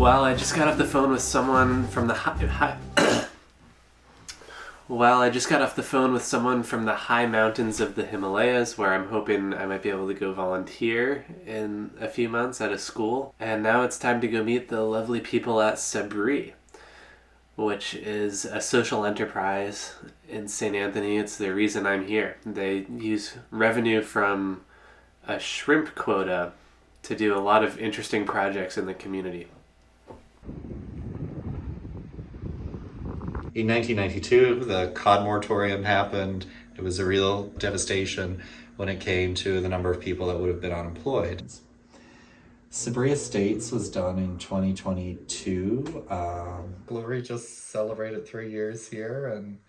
Well, I just got off the phone with someone from the high mountains of the Himalayas, where I'm hoping I might be able to go volunteer in a few months at a school. And now it's time to go meet the lovely people at Sabri, which is a social enterprise in St. Anthony. It's the reason I'm here. They use revenue from a shrimp quota to do a lot of interesting projects in the community. In 1992, the cod moratorium happened. It was a real devastation when it came to the number of people that would have been unemployed. Sabri Estates was done in 2022. Glory just celebrated 3 years here. And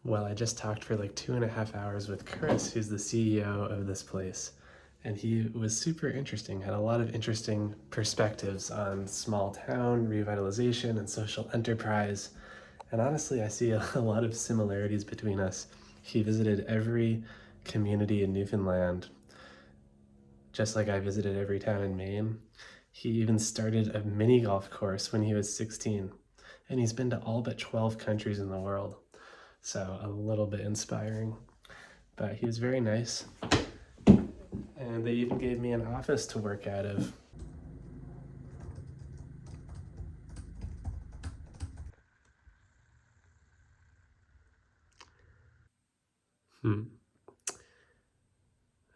well, I just talked for like 2.5 hours with Chris, who's the CEO of this place. And he was super interesting, had a lot of interesting perspectives on small town revitalization and social enterprise. And honestly, I see a lot of similarities between us. He visited every community in Newfoundland, just like I visited every town in Maine. He even started a mini golf course when he was 16. And he's been to all but 12 countries in the world. So a little bit inspiring. But he was very nice. And they even gave me an office to work out of.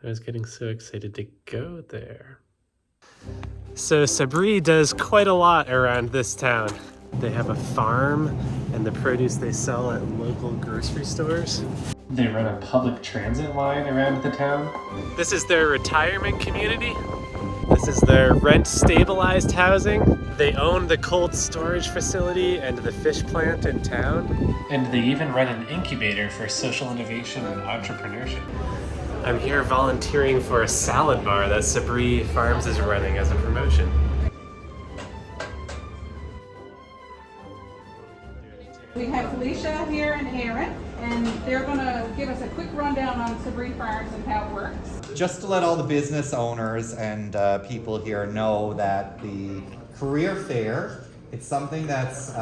I was getting so excited to go there. So Sabri does quite a lot around this town. They have a farm, and the produce they sell at local grocery stores. They run a public transit line around the town. This is their retirement community. This is their rent-stabilized housing. They own the cold storage facility and the fish plant in town. And they even run an incubator for social innovation and entrepreneurship. I'm here volunteering for a salad bar that Sabri Farms is running as a promotion. We have Felicia here and Aaron, and they're going to give us a quick rundown on Sabri Farms and how it works. just to let all the business owners and people here know that the career fair, it's something that's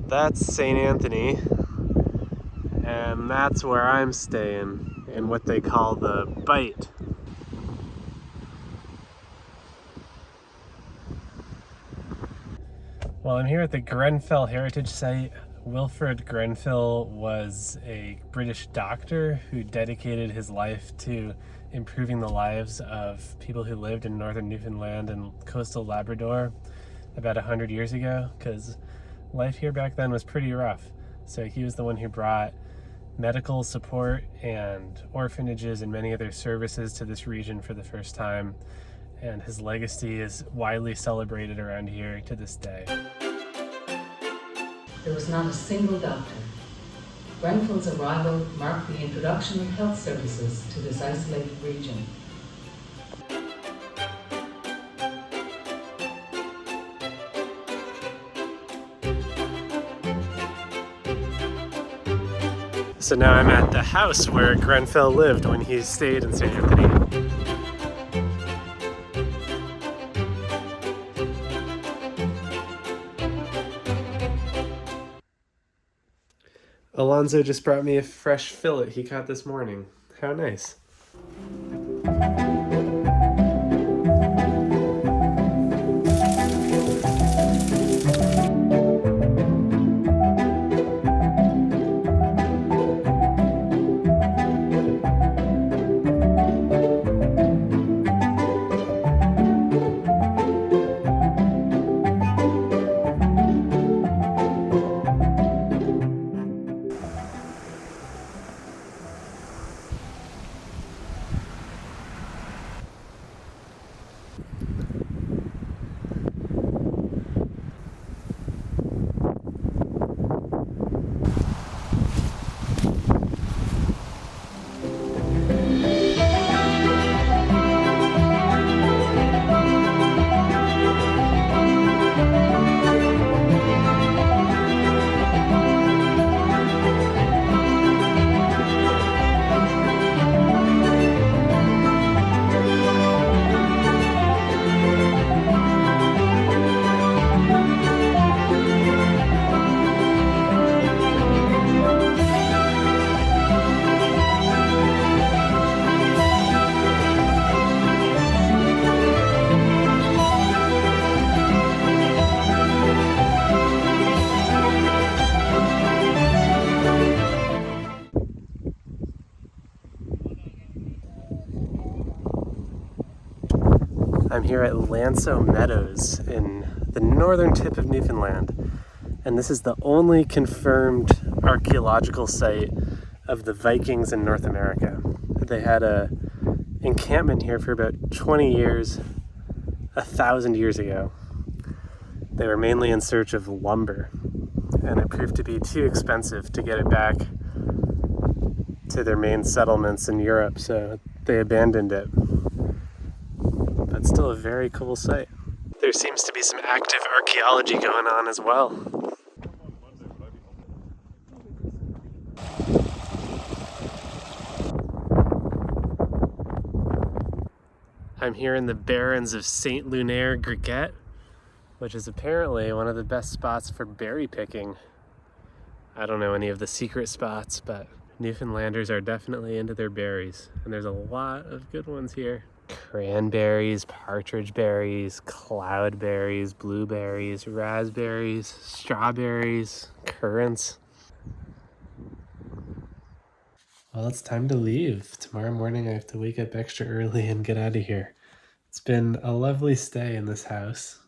That's St. Anthony, and that's where I'm staying, in what they call the Bite. Well, I'm here at the Grenfell Heritage Site. Wilfred Grenfell was a British doctor who dedicated his life to improving the lives of people who lived in northern Newfoundland and coastal Labrador about 100 years ago, because life here back then was pretty rough. So he was the one who brought medical support and orphanages and many other services to this region for the first time. And his legacy is widely celebrated around here to this day. There was not a single doctor. Grenfell's arrival marked the introduction of health services to this isolated region. So now I'm at the house where Grenfell lived when he stayed in St. Anthony. Alonzo just brought me a fresh fillet he caught this morning. How nice. I'm here at Lanso Meadows in the northern tip of Newfoundland, and this is the only confirmed archaeological site of the Vikings in North America. They had a encampment here for about 20 years, 1,000 years ago. They were mainly in search of lumber, and it proved to be too expensive to get it back to their main settlements in Europe, so they abandoned it. But still a very cool site. There seems to be some active archaeology going on as well. I'm here in the Barrens of Saint Lunaire Griguet, which is apparently one of the best spots for berry picking. I don't know any of the secret spots, but Newfoundlanders are definitely into their berries, and there's a lot of good ones here. Cranberries, partridge berries, cloudberries, blueberries, raspberries, strawberries, currants. Well, it's time to leave. Tomorrow morning I have to wake up extra early and get out of here. It's been a lovely stay in this house,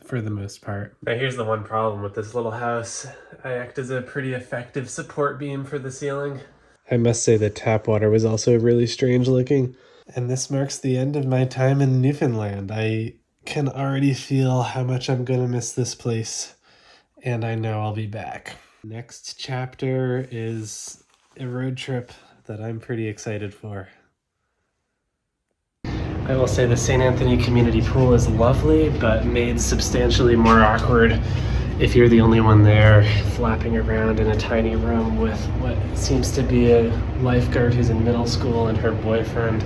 for the most part. Now here's the one problem with this little house. I act as a pretty effective support beam for the ceiling. I must say the tap water was also really strange looking. And this marks the end of my time in Newfoundland. I can already feel how much I'm gonna miss this place, and I know I'll be back. Next chapter is a road trip that I'm pretty excited for. I will say the St. Anthony Community Pool is lovely, but made substantially more awkward if you're the only one there, flapping around in a tiny room with what seems to be a lifeguard who's in middle school and her boyfriend.